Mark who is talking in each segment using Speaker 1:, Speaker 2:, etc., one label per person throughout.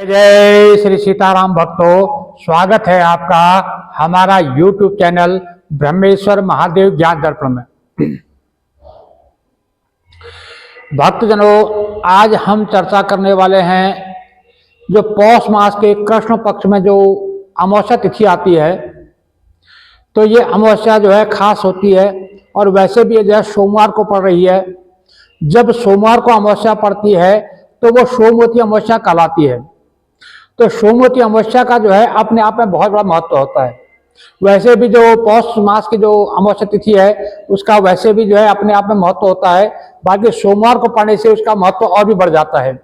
Speaker 1: जय श्री सीताराम भक्तों, स्वागत है आपका हमारा YouTube चैनल ब्रह्मेश्वर महादेव ज्ञान दर्पण में। भक्तजनों, आज हम चर्चा करने वाले हैं जो पौष मास के कृष्ण पक्ष में जो अमावस्या तिथि आती है, तो ये अमावस्या जो है खास होती है और वैसे भी जो है सोमवार को पड़ रही है। जब सोमवार को अमावस्या पड़ती है तो वो सोमवती अमावस्या कहलाती है। तो सोमवती अमावस्या का जो है अपने आप में बहुत बड़ा महत्व होता है। वैसे भी जो पौष मास की जो अमावस्या तिथि है उसका वैसे भी जो है अपने आप में महत्व होता है, बाकी सोमवार को पड़ने से उसका महत्व और भी बढ़ जाता है।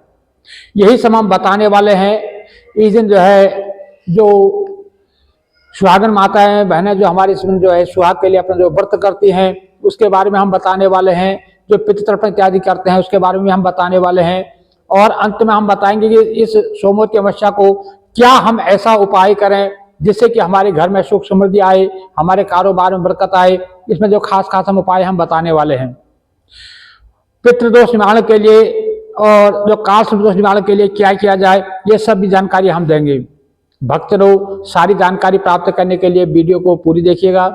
Speaker 1: यही सब हम बताने वाले हैं। इस दिन जो है जो सुहागन माताएं बहनें जो हमारी इसमें जो है सुहाग के लिए अपना जो व्रत करती हैं उसके बारे में हम बताने वाले हैं। जो पितृतर्पण इत्यादि करते हैं उसके बारे में हम बताने वाले हैं। और अंत में हम बताएंगे कि इस सोमवती अमावस्या को क्या हम ऐसा उपाय करें जिससे कि हमारे घर में सुख समृद्धि आए, हमारे कारोबार में बरकत आए। इसमें जो खास खास हम उपाय हम बताने वाले हैं। पितृदोष निवारण के लिए और जो काल दोष निवारण के लिए क्या किया जाए, ये सब भी जानकारी हम देंगे। भक्तों, सारी जानकारी प्राप्त करने के लिए वीडियो को पूरी देखिएगा।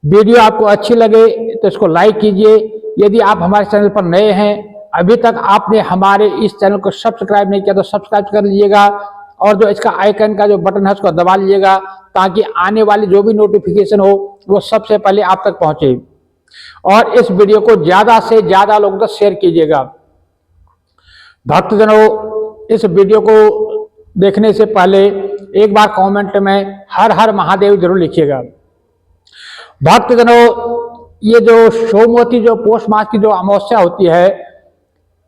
Speaker 1: वीडियो आपको अच्छी लगे तो इसको लाइक कीजिए। यदि आप हमारे चैनल पर नए हैं, अभी तक आपने हमारे इस चैनल को सब्सक्राइब नहीं किया तो सब्सक्राइब कर लीजिएगा और जो इसका आइकन का जो बटन है उसको दबा लीजिएगा ताकि आने वाली जो भी नोटिफिकेशन हो वो सबसे पहले आप तक पहुंचे। और इस वीडियो को ज्यादा से ज्यादा लोगों तक शेयर कीजिएगा। भक्तजनों, इस वीडियो को देखने से पहले एक बार कमेंट में हर हर महादेव जरूर लिखिएगा। भक्तजनों, ये जो सोमवती जो पौष मास की जो अमावस्या होती है,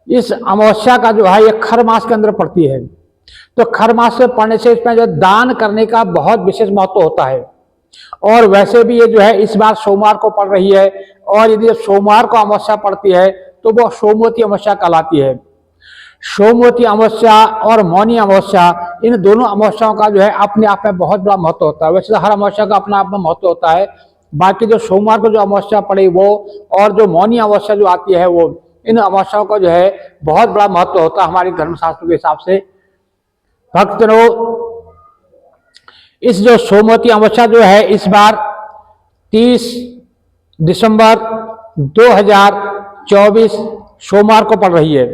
Speaker 1: इस अमावस्या का जो है ये खर मास के अंदर पड़ती है। तो खर मास से पड़ने से इसमें जो दान करने का बहुत विशेष महत्व होता है। और वैसे भी ये जो है इस बार सोमवार को पड़ रही है और यदि सोमवार को अमावस्या पड़ती है तो वो सोमवती अमावस्या कहलाती है। सोमवती अमावस्या और मौनी अमावस्या, इन दोनों अमावस्याओं का जो है अपने आप में बहुत बड़ा महत्व होता है। वैसे हर अमावस्या का अपना आप में महत्व होता है, बाकी जो सोमवार को जो अमावस्या पड़ी वो और जो मौनी अमावस्या जो आती है वो, इन अमावस्याओं का जो है बहुत बड़ा महत्व होता है हमारे धर्मशास्त्र के हिसाब से। भक्तों, इस जो सोमवती अमावस्या जो है इस बार 30 दिसंबर 2024 सोमवार को पड़ रही है।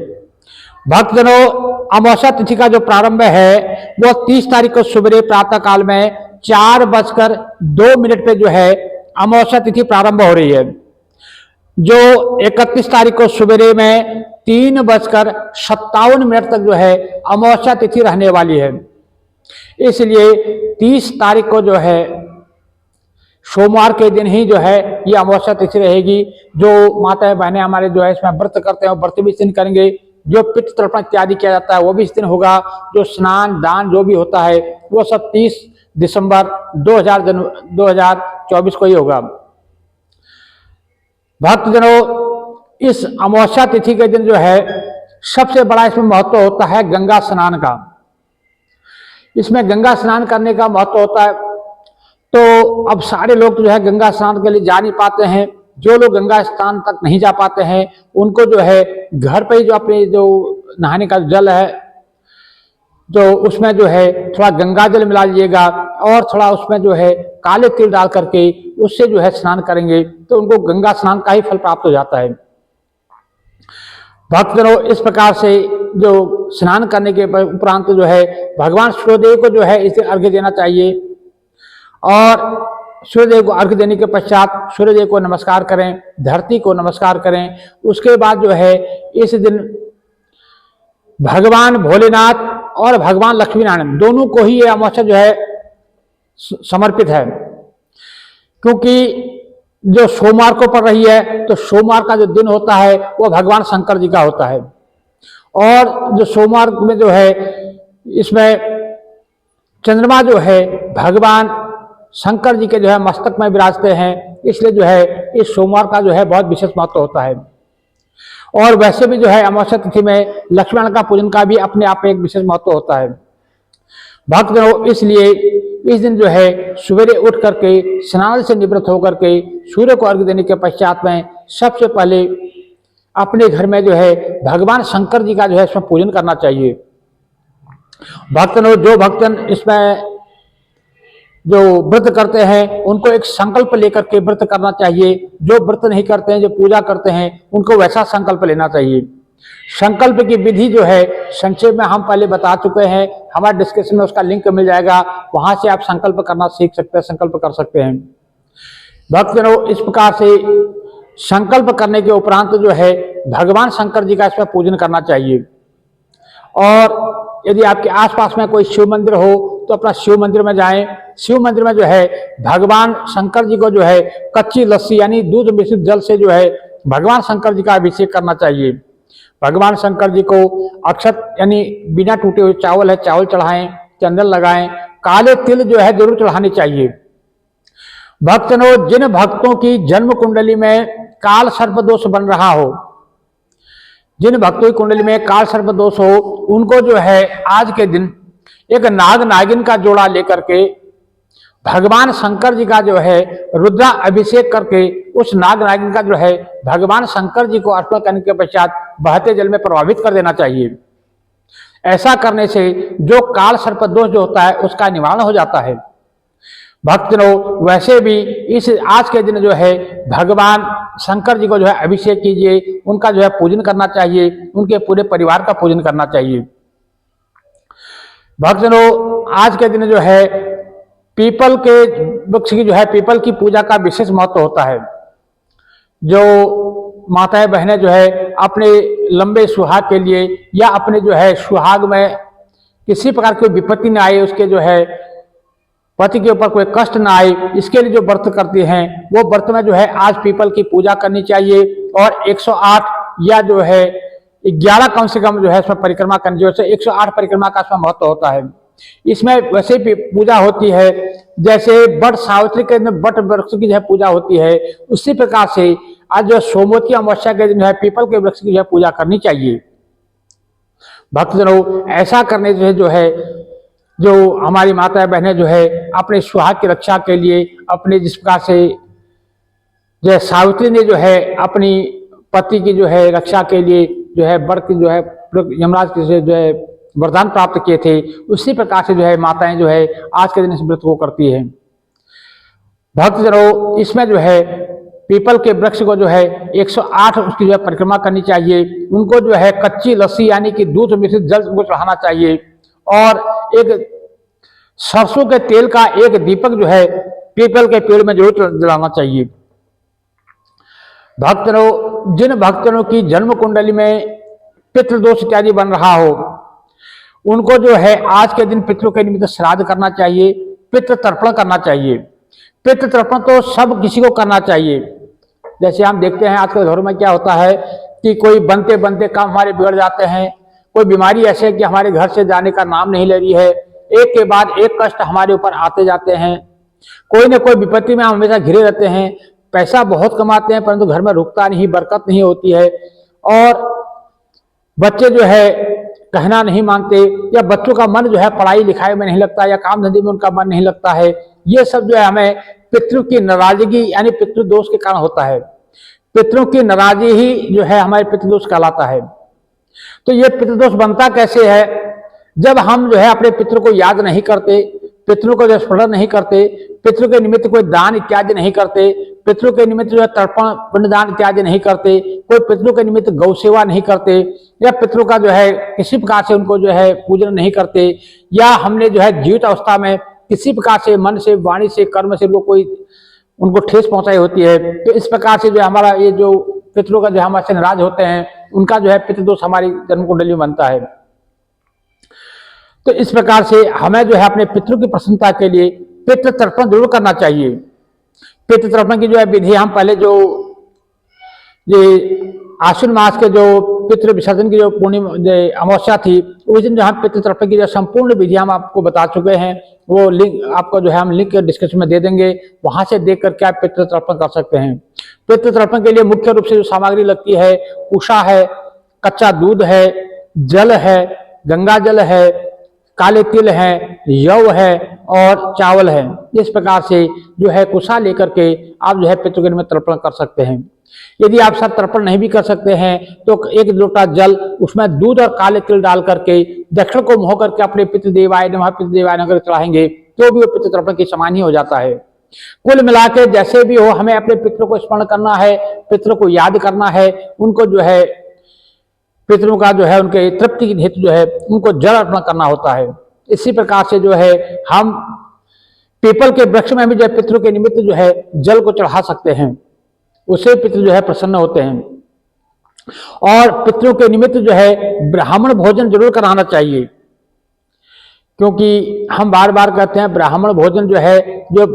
Speaker 1: भक्तजनों, अमावस्या तिथि का जो प्रारंभ है वो 30 तारीख को सुबह प्रातः काल में 4:02 पे जो है अमावस्या तिथि प्रारंभ हो रही है। जो 31 तारीख को सुबह में 3:57 तक जो है अमावस्या तिथि रहने वाली है। इसलिए 30 तारीख को जो है सोमवार के दिन ही जो है ये अमावस्या तिथि रहेगी। जो माताएं बहनें हमारे जो है इसमें व्रत करते हैं व्रत भी इस दिन करेंगे। जो पितृतर्पण इत्यादि किया जाता है वो भी इस दिन होगा। जो स्नान दान जो भी होता है वो सब 30 दिसंबर 2024 को ही होगा। भक्तजनों, इस अमावस्या तिथि के दिन जो है सबसे बड़ा इसमें महत्व होता है गंगा स्नान का। इसमें गंगा स्नान करने का महत्व होता है। तो अब सारे लोग जो है गंगा स्नान के लिए जा नहीं पाते हैं। जो लोग गंगा स्नान तक नहीं जा पाते हैं उनको जो है घर पे ही जो अपने जो नहाने का जल है जो उसमें जो है थोड़ा गंगा जल मिला लीजिएगा और थोड़ा उसमें जो है काले तिल डाल करके उससे जो है स्नान करेंगे तो उनको गंगा स्नान का ही फल प्राप्त हो जाता है। भक्तजनों, इस प्रकार से जो स्नान करने के उपरांत जो है भगवान सूर्यदेव को जो है इसे अर्घ्य देना चाहिए। और सूर्यदेव को अर्घ्य देने के पश्चात सूर्यदेव को नमस्कार करें, धरती को नमस्कार करें। उसके बाद जो है इस दिन भगवान भोलेनाथ और भगवान लक्ष्मी नारायण दोनों को ही यह अमावस्या जो है समर्पित है। क्योंकि जो सोमवार को पड़ रही है तो सोमवार का जो दिन होता है वो भगवान शंकर जी का होता है। और जो सोमवार में जो है इसमें चंद्रमा जो है भगवान शंकर जी के जो है मस्तक में विराजते हैं, इसलिए जो है इस सोमवार का जो है बहुत विशेष महत्व होता है। और वैसे भी जो है अमावस्या तिथि में लक्ष्मण का पूजन का भी अपने आप में एक विशेष महत्व होता है। भक्तजनों, इसलिए इस दिन जो है सवेरे उठ करके स्नान से निवृत्त होकर के सूर्य को अर्घ्य देने के पश्चात में सबसे पहले अपने घर में जो है भगवान शंकर जी का जो है इसमें पूजन करना चाहिए। भक्तजनों, जो भक्तजन इसमें जो व्रत करते हैं उनको एक संकल्प लेकर के व्रत करना चाहिए। जो व्रत नहीं करते हैं, जो पूजा करते हैं, उनको वैसा संकल्प लेना चाहिए। संकल्प की विधि जो है संक्षेप में हम पहले बता चुके हैं, हमारे डिस्क्रिप्शन में उसका लिंक मिल जाएगा, वहां से आप संकल्प करना सीख सकते हैं, संकल्प कर सकते हैं। भक्तजनों, इस प्रकार से संकल्प करने के उपरांत जो है भगवान शंकर जी का इसमें पूजन करना चाहिए। और यदि आपके आसपास में कोई शिव मंदिर हो तो अपना शिव मंदिर में जाएं। शिव मंदिर में जो है भगवान शंकर जी को जो है कच्ची लस्सी यानी दूध मिश्रित जल से जो है भगवान शंकर जी का अभिषेक करना चाहिए। भगवान शंकर जी को अक्षत यानी बिना टूटे हुए चावल है, चावल चढ़ाएं, चंदन लगाएं, काले तिल जो है जरूर चढ़ाने चाहिए। भक्तजनों, जिन भक्तों की जन्म कुंडली में काल सर्प दोष बन रहा हो, जिन भक्तों की कुंडली में काल सर्प दोष हो, उनको जो है आज के दिन एक नाग नागिन का जोड़ा लेकर के भगवान शंकर जी का जो है रुद्रा अभिषेक करके उस नाग नागिन का जो है भगवान शंकर जी को अर्पण करने के पश्चात बहते जल में प्रभावित कर देना चाहिए। ऐसा करने से जो काल सर्प दोष जो होता है उसका निवारण हो जाता है। भक्तजनों, वैसे भी इस आज के दिन जो है भगवान शंकर जी को जो है अभिषेक कीजिए, उनका जो है पूजन करना चाहिए, उनके पूरे परिवार का पूजन करना चाहिए। भक्तजनों, आज के दिन जो है पीपल के वृक्ष की जो है पीपल की पूजा का विशेष महत्व होता है। जो माताएं बहनें जो है अपने लंबे सुहाग के लिए या अपने जो है सुहाग में किसी प्रकार की विपत्ति न आए, उसके जो है पति के ऊपर कोई कष्ट ना आए, इसके लिए जो व्रत करते हैं वो व्रत में जो है आज पीपल की पूजा करनी चाहिए। और 108 या जो है 11 कम से कम जो है इसमें परिक्रमा करनी चाहिए। 108 परिक्रमा का इसमें महत्व होता है। इसमें वैसे भी पूजा होती है जैसे बट सावित्री के दिन बट वृक्ष की जो है पूजा होती है, उसी प्रकार से आज जो सोमवती अमावस्या के दिन जो है पीपल के वृक्ष की जो है पूजा करनी चाहिए। भक्तजनों, ऐसा करने से जो है जो हमारी माता बहनें जो है अपने सुहाग की रक्षा के लिए अपने जिस प्रकार से जो है सावित्री ने जो है अपनी पति की जो है रक्षा के लिए जो है वर की जो है यमराज से जो है वरदान प्राप्त किए थे, उसी प्रकार से जो है माताएं जो है आज के दिन इस व्रत को करती है। भक्तजनों, इसमें जो है पीपल के वृक्ष को जो है 108 उसकी जो है परिक्रमा करनी चाहिए। उनको जो है कच्ची लस्सी यानी कि दूध मिश्रित जल को चढ़ाना चाहिए और एक सरसों के तेल का एक दीपक जो है पीपल के पेड़ में जरूर जलाना चाहिए। भक्तजनों, जिन भक्तजनों की जन्म कुंडली में पितृदोष इत्यादि बन रहा हो, उनको जो है आज के दिन पितरों के निमित्त श्राद्ध करना चाहिए, पितृ तर्पण करना चाहिए। पितृ तर्पण तो सब किसी को करना चाहिए। जैसे हम देखते हैं आजकल घरों में क्या होता है कि कोई बनते बनते काम हमारे बिगड़ जाते हैं, कोई बीमारी ऐसे है कि हमारे घर से जाने का नाम नहीं ले रही है, एक के बाद एक कष्ट हमारे ऊपर आते जाते हैं, कोई न कोई विपत्ति में हम हमेशा घिरे रहते हैं, पैसा बहुत कमाते हैं परंतु घर में रुकता नहीं, बरकत नहीं होती है, और बच्चे जो है कहना नहीं मानते, या बच्चों का मन जो है पढ़ाई लिखाई में नहीं लगता, या काम धंधे में उनका मन नहीं लगता है। ये सब जो है हमें पितरों की नाराजगी यानी पितृदोष के कारण होता है। पितरों की नाराजगी ही जो है हमारे पितृदोष कहलाता है। तो ये पितृदोष बनता कैसे है? जब हम जो है अपने पितरों को याद नहीं करते, पितरों को जो स्मरण नहीं करते, पितरों के निमित्त कोई दान इत्यादि नहीं करते, पितरों के निमित्त जो है तर्पण पिंडदान इत्यादि नहीं करते, कोई पितरों के निमित्त गौ सेवा नहीं करते, या पितरों का जो है किसी प्रकार से उनको जो है पूजन नहीं करते, या हमने जो है जीवित अवस्था में किसी प्रकार से मन से, वाणी से, कर्म से उनको ठेस पहुंचाई होती है, तो इस प्रकार से जो हमारा ये जो पितरों का जो हमारे से नाराज होते हैं, उनका जो है पितृदोष हमारी जन्म कुंडली में बनता है। तो इस प्रकार से हमें जो है अपने पितरों की प्रसन्नता के लिए पितृ तर्पण जरूर करना चाहिए। पितृ तर्पण की जो है विधि हम पहले जो ये आश्विन मास के जो पितृ विसर्जन की जो पूर्णिमा अमावस्या थी, उस दिन जो हम पितृ तर्पण की जो संपूर्ण विधि हम आपको बता चुके हैं, वो लिंक आपको जो है हम लिंक डिस्क्रिप्शन में दे देंगे, वहां से देख करके आप पितृ तर्पण कर सकते हैं। पितृ तर्पण के लिए मुख्य रूप से जो सामग्री लगती है, उषा है, कच्चा दूध है, जल है, गंगा जल है, काले तिल है, यव है और चावल है। इस प्रकार से जो है कुशा लेकर के आप जो है पितृगण में तर्पण कर सकते हैं। यदि आप सब तर्पण नहीं भी कर सकते हैं तो एक लोटा जल, उसमें दूध और काले तिल डाल करके दक्षिण को मोह करके अपने पितृदेवाय नमः पितृदेवाय नमः चढ़ाएंगे तो भी वो पितृ तर्पण के समान ही हो जाता है। कुल मिलाकर जैसे भी हो, हमें अपने पितरों को स्मरण करना है, पितरों को याद करना है, उनको जो है पितरों का जो है उनके तृप्ति के हेतु जो है उनको जल अर्पण करना होता है। इसी प्रकार से जो है हम पीपल के वृक्ष में भी जो है पितरों के निमित्त जो है जल को चढ़ा सकते हैं, उससे पितृ जो है प्रसन्न होते हैं। और पितरों के निमित्त जो है ब्राह्मण भोजन जरूर कराना चाहिए, क्योंकि हम बार बार कहते हैं ब्राह्मण भोजन जो है जो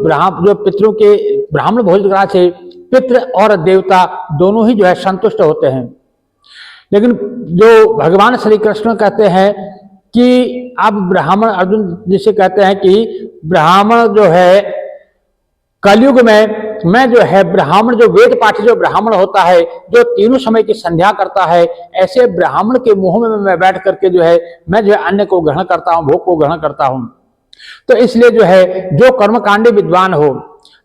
Speaker 1: पितरों के ब्राह्मण भोजन कराने से पितृ और देवता दोनों ही जो है संतुष्ट होते हैं। लेकिन जो भगवान श्री कृष्ण कहते हैं कि अब ब्राह्मण, अर्जुन जिसे कहते हैं कि ब्राह्मण जो है कलयुग में मैं जो है ब्राह्मण, जो वेद पाठी जो ब्राह्मण होता है, जो तीनों समय की संध्या करता है, ऐसे ब्राह्मण के मुंह में मैं बैठ करके जो है मैं जो है अन्न को ग्रहण करता हूं, भोग को ग्रहण करता हूं। तो इसलिए जो है जो कर्मकांडी विद्वान हो,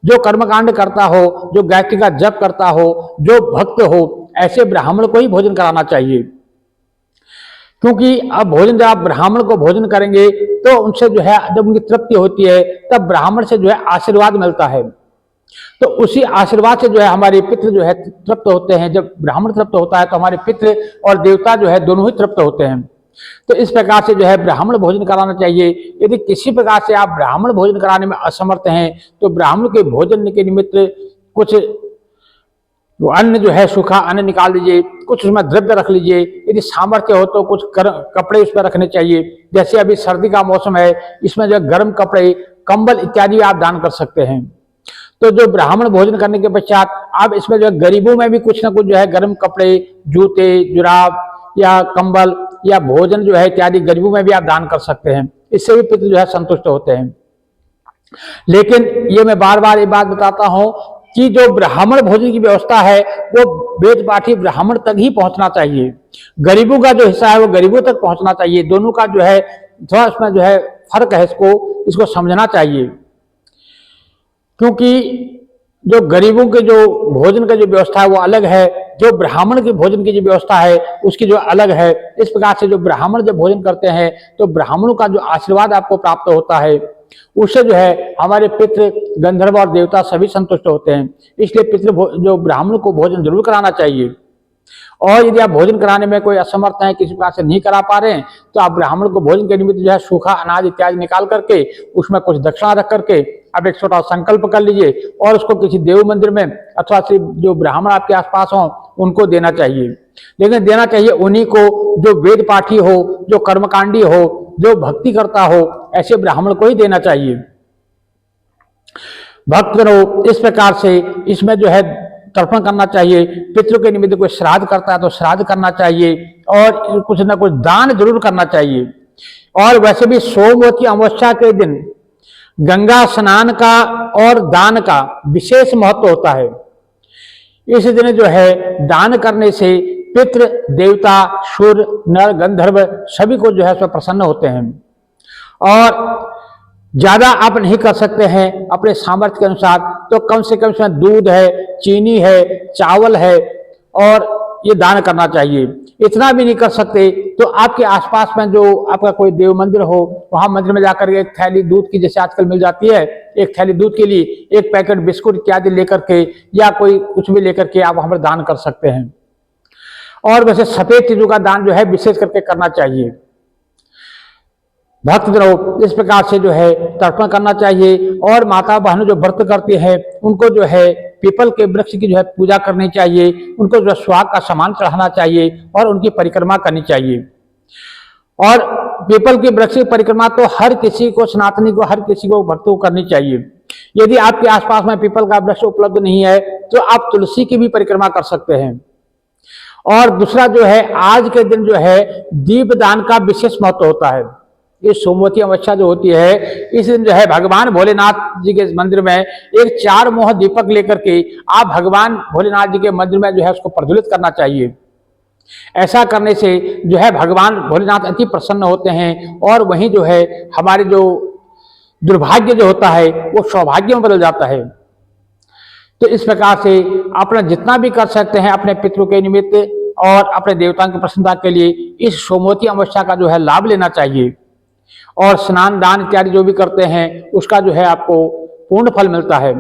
Speaker 1: जो कर्मकांड करता हो, जो गायत्री का जप करता हो, जो भक्त हो, ऐसे ब्राह्मण को ही भोजन कराना चाहिए। क्योंकि अब भोजन जब आप ब्राह्मण को भोजन करेंगे तो उनसे जो है जब उनकी तृप्ति होती है तब ब्राह्मण से जो है आशीर्वाद मिलता है, तो उसी आशीर्वाद से जो है हमारे पितृ जो है तृप्त होते हैं। जब ब्राह्मण तृप्त होता है तो हमारे पितृ और देवता जो है दोनों ही तृप्त होते हैं। तो इस प्रकार से जो है ब्राह्मण भोजन कराना चाहिए। यदि किसी प्रकार से आप ब्राह्मण भोजन कराने में असमर्थ हैं तो ब्राह्मण के भोजन के निमित्त कुछ अन्न जो है सूखा अन्न निकाल लीजिए, कुछ उसमें द्रव्य रख लीजिए। यदि सामर्थ्य हो तो कुछ कपड़े उसमें रखने चाहिए। जैसे अभी सर्दी का मौसम है, इसमें जो है गर्म कपड़े, कंबल इत्यादि आप दान कर सकते हैं। तो जो ब्राह्मण भोजन करने के पश्चात आप इसमें जो है गरीबों में भी कुछ ना कुछ जो है गर्म कपड़े, जूते, जुराब या कंबल या भोजन जो है इत्यादि गरीबों में भी आप दान कर सकते हैं। इससे भी पितृ जो है संतुष्ट होते हैं। लेकिन ये मैं बार बार ये बात बताता हूं कि जो ब्राह्मण भोजन की व्यवस्था है वो वेद पाठी ब्राह्मण तक ही पहुंचना चाहिए। गरीबों का जो हिस्सा है वो गरीबों तक पहुंचना चाहिए। दोनों का जो है थोड़ा इसमें जो है फर्क है, इसको समझना चाहिए। क्योंकि जो गरीबों के जो भोजन का जो व्यवस्था है वो अलग है, जो ब्राह्मण के भोजन की जो व्यवस्था है उसकी जो अलग है। इस प्रकार से जो ब्राह्मण जब भोजन करते हैं तो ब्राह्मणों का जो आशीर्वाद आपको प्राप्त होता है उससे जो है हमारे पितृ, गंधर्व और देवता सभी संतुष्ट होते हैं। इसलिए पितृ जो ब्राह्मण को भोजन जरूर कराना चाहिए। और यदि आप भोजन कराने में कोई असमर्थ है, किसी प्रकार से नहीं करा पा रहे हैं, तो आप ब्राह्मण को भोजन के निमित्त जो है सूखा अनाज इत्यादि निकाल करके उसमें कुछ दक्षिणा रख करके आप एक छोटा संकल्प कर लीजिए और उसको किसी देव मंदिर में अथवा जो ब्राह्मण आपके आसपास हो उनको देना चाहिए। लेकिन देना चाहिए उन्हीं को जो वेद पाठी हो, जो कर्मकांडी हो, जो भक्ति करता हो, ऐसे ब्राह्मण को ही देना चाहिए। भक्तजनों, इस प्रकार से इसमें जो है तर्पण करना चाहिए। पितरों के निमित्त कोई श्राद्ध करता है तो श्राद्ध करना चाहिए और कुछ ना कुछ दान जरूर करना चाहिए। और वैसे भी सोमवती अमावस्या के दिन गंगा स्नान का और दान का विशेष महत्व होता है। इस दिन जो है दान करने से पितृ, देवता, सूर्य, नर, गंधर्व सभी को जो है सो प्रसन्न होते हैं। और ज्यादा आप नहीं कर सकते हैं अपने सामर्थ्य के अनुसार तो कम से कम इसमें दूध है, चीनी है, चावल है और ये दान करना चाहिए। इतना भी नहीं कर सकते तो आपके आसपास में जो आपका कोई देव मंदिर हो वहां मंदिर में जाकर एक थैली दूध की, जैसे आजकल मिल जाती है, एक थैली दूध के लिए एक पैकेट बिस्कुट इत्यादि लेकर के या कोई कुछ भी लेकर के आप वहां पर दान कर सकते हैं। और वैसे सफेद चीजों का दान जो है विशेष करके करना चाहिए। भक्तजनों, इस प्रकार से जो है तर्पण करना चाहिए। और माता बहनों जो व्रत करती है उनको जो है पीपल के वृक्ष की जो है पूजा करनी चाहिए, उनको जो है सुहाग का सामान चढ़ाना चाहिए और उनकी परिक्रमा करनी चाहिए। और पीपल के वृक्ष की परिक्रमा तो हर किसी को, सनातनी को, हर किसी को, भक्तों को करनी चाहिए। यदि आपके आसपास में पीपल का वृक्ष उपलब्ध नहीं है तो आप तुलसी की भी परिक्रमा कर सकते हैं। और दूसरा जो है आज के दिन जो है दीपदान का विशेष महत्व होता है। ये सोमवती अमावस्या जो होती है इस दिन जो है भगवान भोलेनाथ जी के मंदिर में एक 4 मोह दीपक लेकर के आप भगवान भोलेनाथ जी के मंदिर में जो है उसको प्रज्वलित करना चाहिए। ऐसा करने से जो है भगवान भोलेनाथ अति प्रसन्न होते हैं और वहीं जो है हमारे जो दुर्भाग्य जो होता है वो सौभाग्य में बदल जाता है। तो इस प्रकार से अपना जितना भी कर सकते हैं अपने पितरों के निमित्त और अपने देवताओं की प्रसन्नता के लिए इस सोमवती अमावस्या का जो है लाभ लेना चाहिए। और स्नान दान इत्यादि जो भी करते हैं उसका जो है आपको पूर्ण फल मिलता है।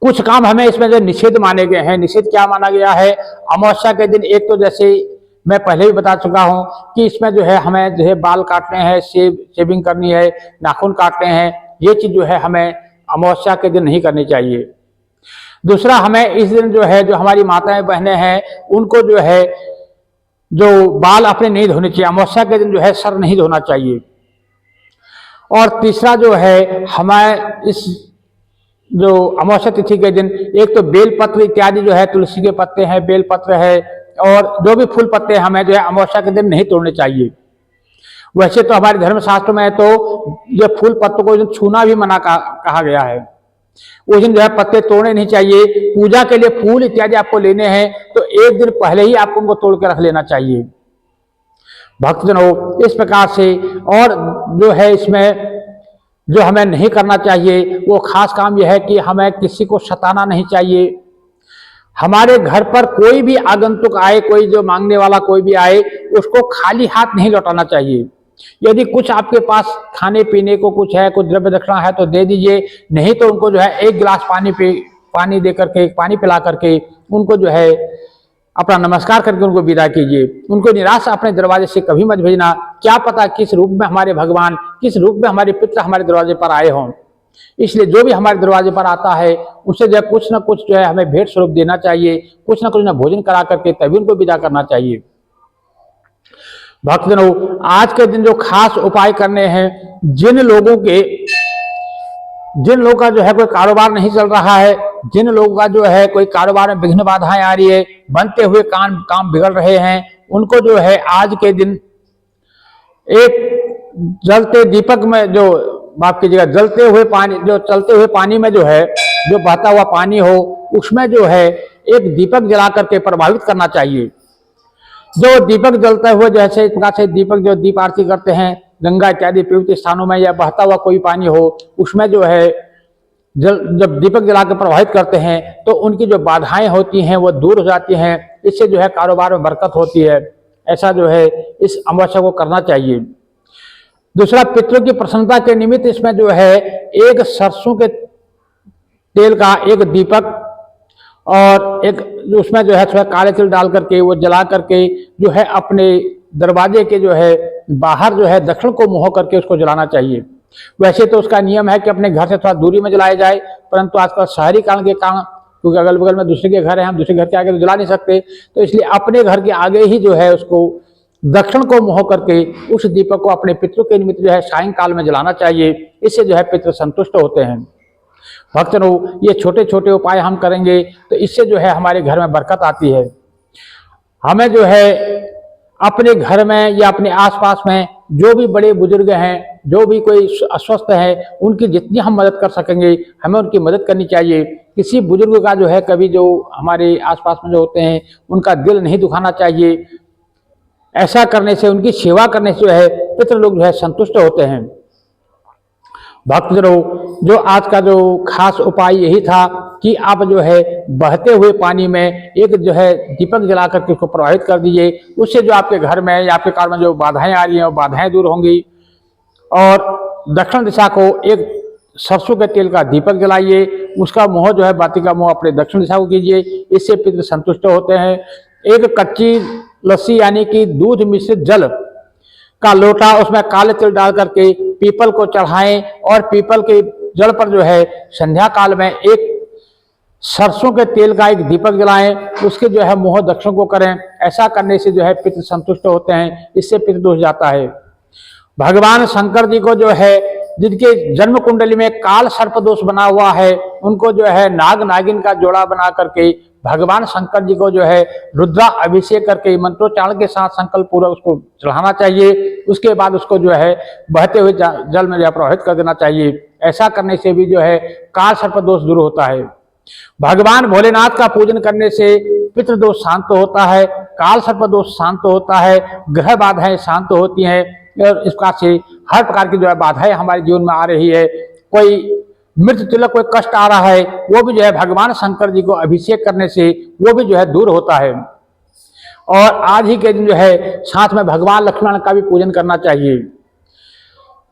Speaker 1: कुछ काम हमें इसमें जो निषेध माने गए हैं, निषेध क्या माना गया है अमावस्या के दिन, एक तो जैसे मैं पहले भी बता चुका हूं कि इसमें जो है हमें जो है बाल काटने हैं, शेविंग करनी है, नाखून काटने हैं, ये चीज जो है हमें अमावस्या के दिन नहीं करनी चाहिए। दूसरा, हमें इस दिन जो है जो हमारी माताएं बहनें हैं उनको जो है जो बाल अपने नहीं धोने चाहिए, अमावस्या के दिन जो है सर नहीं धोना चाहिए। और तीसरा जो है हमें इस जो अमावस्या तिथि के दिन एक तो बेलपत्र इत्यादि जो है, तुलसी के पत्ते हैं, बेलपत्र है और जो भी फूल पत्ते हमें जो है अमावस्या के दिन नहीं तोड़ने चाहिए। वैसे तो हमारे धर्म शास्त्र में तो ये फूल पत्तों को छूना भी मना कहा गया है। उस दिन जो है पत्ते तोड़ने नहीं चाहिए। पूजा के लिए फूल इत्यादि आपको लेने हैं तो एक दिन पहले ही आपको उनको तोड़ के रख लेना चाहिए भक्तजनों। इस प्रकार से और जो है इसमें जो हमें नहीं करना चाहिए वो खास काम यह है कि हमें किसी को सताना नहीं चाहिए। हमारे घर पर कोई भी आगंतुक आए, कोई जो मांगने वाला कोई भी आए, उसको खाली हाथ नहीं लौटाना चाहिए। यदि कुछ आपके पास खाने पीने को कुछ है, कुछ द्रव्य दक्षिणा है तो दे दीजिए, नहीं तो उनको जो है एक गिलास पानी दे करके, पानी पिला करके उनको जो है अपना नमस्कार करके उनको विदा कीजिए। उनको निराश अपने दरवाजे से कभी मत भेजना। क्या पता किस रूप में हमारे भगवान, किस रूप में हमारे पिता हमारे दरवाजे पर आए हों। इसलिए जो भी हमारे दरवाजे पर आता है उसे जो है कुछ ना कुछ जो है हमें भेंट स्वरूप देना चाहिए, कुछ ना कुछ ना भोजन करा करके तभी उनको विदा करना चाहिए। भक्तजनों, आज के दिन जो खास उपाय करने हैं, जिन लोगों का जो है कोई कारोबार नहीं चल रहा है, जिन लोगों का जो है कोई कारोबार में विघ्न बाधाएं आ रही है, बनते हुए काम बिगड़ रहे हैं, उनको जो है आज के दिन एक जलते दीपक में जो माफ कीजिएगा जलते हुए पानी, जो चलते हुए पानी में जो है जो बहता हुआ पानी हो उसमें जो है एक दीपक जला करके प्रभावित करना चाहिए। जो दीपक जलते हुए जैसे इस प्रकार से दीपक जो दीप आरती करते हैं गंगा इत्यादि पवित्र स्थानों में, या बहता हुआ कोई पानी हो उसमें जो है जब दीपक जला के प्रभावित करते हैं तो उनकी जो बाधाएं होती हैं वो दूर हो जाती हैं। इससे जो है कारोबार में बरकत होती है। ऐसा जो है इस अमावस्या को करना चाहिए। दूसरा, पितरों की प्रसन्नता के निमित्त इसमें जो है एक सरसों के तेल का एक दीपक और एक उसमें जो है थोड़ा काले तिल डाल करके वो जला करके जो है अपने दरवाजे के जो है बाहर जो है दक्षिण को मुंह करके उसको जलाना चाहिए। वैसे तो उसका नियम है कि अपने घर से थोड़ा दूरी में जलाया जाए, परंतु आजकल शहरी कारण के कारण क्योंकि अगल बगल में दूसरे के घर है, हम दूसरे घर के आगे तो जला नहीं सकते, तो इसलिए अपने घर के आगे ही जो है उसको दक्षिण को मुंह करके उस दीपक को अपने पितरों के निमित्त जो है सायंकाल में जलाना चाहिए। इससे जो है पितृ संतुष्ट होते हैं। भक्तों, ये छोटे छोटे उपाय हम करेंगे तो इससे जो है हमारे घर में बरकत आती है। हमें जो है अपने घर में या अपने आसपास में जो भी बड़े बुजुर्ग हैं, जो भी कोई अस्वस्थ है, उनकी जितनी हम मदद कर सकेंगे हमें उनकी मदद करनी चाहिए। किसी बुजुर्ग का जो है कभी जो हमारे आसपास में जो होते हैं उनका दिल नहीं दुखाना चाहिए। ऐसा करने से, उनकी सेवा करने से जो है पितृ लोग जो है संतुष्ट होते हैं। भक्तजनों, जो आज का जो खास उपाय यही था कि आप जो है बहते हुए पानी में एक जो है दीपक जला करके उसको प्रभावित कर दीजिए। उससे जो आपके घर में या आपके कार में जो बाधाएं आ रही हैं वो बाधाएं दूर होंगी। और दक्षिण दिशा को एक सरसों के तेल का दीपक जलाइए, उसका मुंह जो है बाती का मुंह अपने दक्षिण दिशा को कीजिए। इससे पितृ संतुष्ट होते हैं। एक कच्ची लस्सी यानी कि दूध मिश्रित जल का लोटा, उसमें काले तिल डाल करके पीपल को चढ़ाएं और पीपल के जड़ पर जो है संध्या काल में एक सरसों के तेल का एक दीपक जलाएं। उसके जो है मुंह दक्षिण को करें। ऐसा करने से जो है पितृ संतुष्ट होते हैं। इससे पितृ दोष जाता है। भगवान शंकर जी को जो है जिनके जन्म कुंडली में काल सर्प दोष बना हुआ है, उनको जो है नाग नागिन का जोड़ा बना करके भगवान शंकर जी को जो है रुद्रा अभिषेक करके मंत्रोच्चारण के साथ संकल्प पूर्वक उसको चढ़ाना चाहिए। उसके बाद उसको जो है बहते हुए जल में प्रवाहित कर देना चाहिए। ऐसा करने से भी जो है काल सर्प दोष दूर होता है। भगवान भोलेनाथ का पूजन करने से पितृदोष शांत होता है, काल सर्प दोष शांत होता है, ग्रह बाधाएं शांत होती हैं। और इस प्रकार से हर प्रकार की जो है बाधाएं हमारे जीवन में आ रही है, कोई मृत्यु तिलक कोई कष्ट आ रहा है, वो भी जो है भगवान शंकर जी को अभिषेक करने से वो भी जो है दूर होता है। और आज ही के दिन जो है साथ में भगवान लक्ष्मण का भी पूजन करना चाहिए।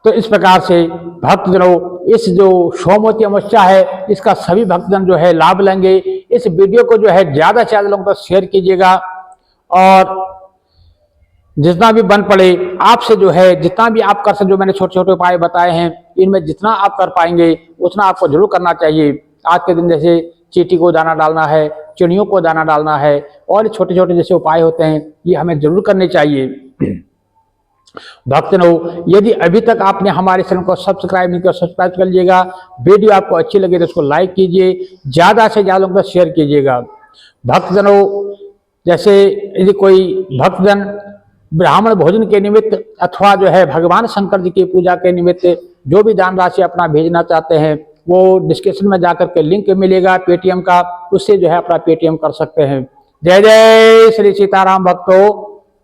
Speaker 1: तो इस प्रकार से भक्तजनों, इस जो सोमवती अमावस्या है इसका सभी भक्तजन जो है लाभ लेंगे। इस वीडियो को जो है ज़्यादा से ज़्यादा लोगों तक शेयर कीजिएगा और जितना भी बन पड़े आपसे जो है, जितना भी आप कर सकते, जो मैंने छोटे छोटे उपाय बताए हैं इनमें जितना आप कर पाएंगे उतना आपको जरूर करना चाहिए। आज के दिन जैसे चींटी को दाना डालना है, चिड़ियों को दाना डालना है और छोटे छोटे जैसे उपाय होते हैं ये हमें जरूर करने चाहिए। भक्तजनों, यदि अभी तक आपने हमारे चैनल को सब्सक्राइब नहीं किया, सब्सक्राइब कर लीजिएगा। वीडियो आपको अच्छी लगे तो उसको लाइक कीजिए, ज़्यादा से ज़्यादा लोगों को शेयर कीजिएगा। भक्तजनों, जैसे यदि कोई भक्तजन ब्राह्मण भोजन के निमित्त अथवा जो है भगवान शंकर जी की पूजा के निमित्त जो भी दान राशि अपना भेजना चाहते हैं वो डिस्क्रिप्शन में जाकर के लिंक मिलेगा पेटीएम का, उससे जो है अपना पेटीएम कर सकते हैं। जय जय श्री सीताराम भक्तों।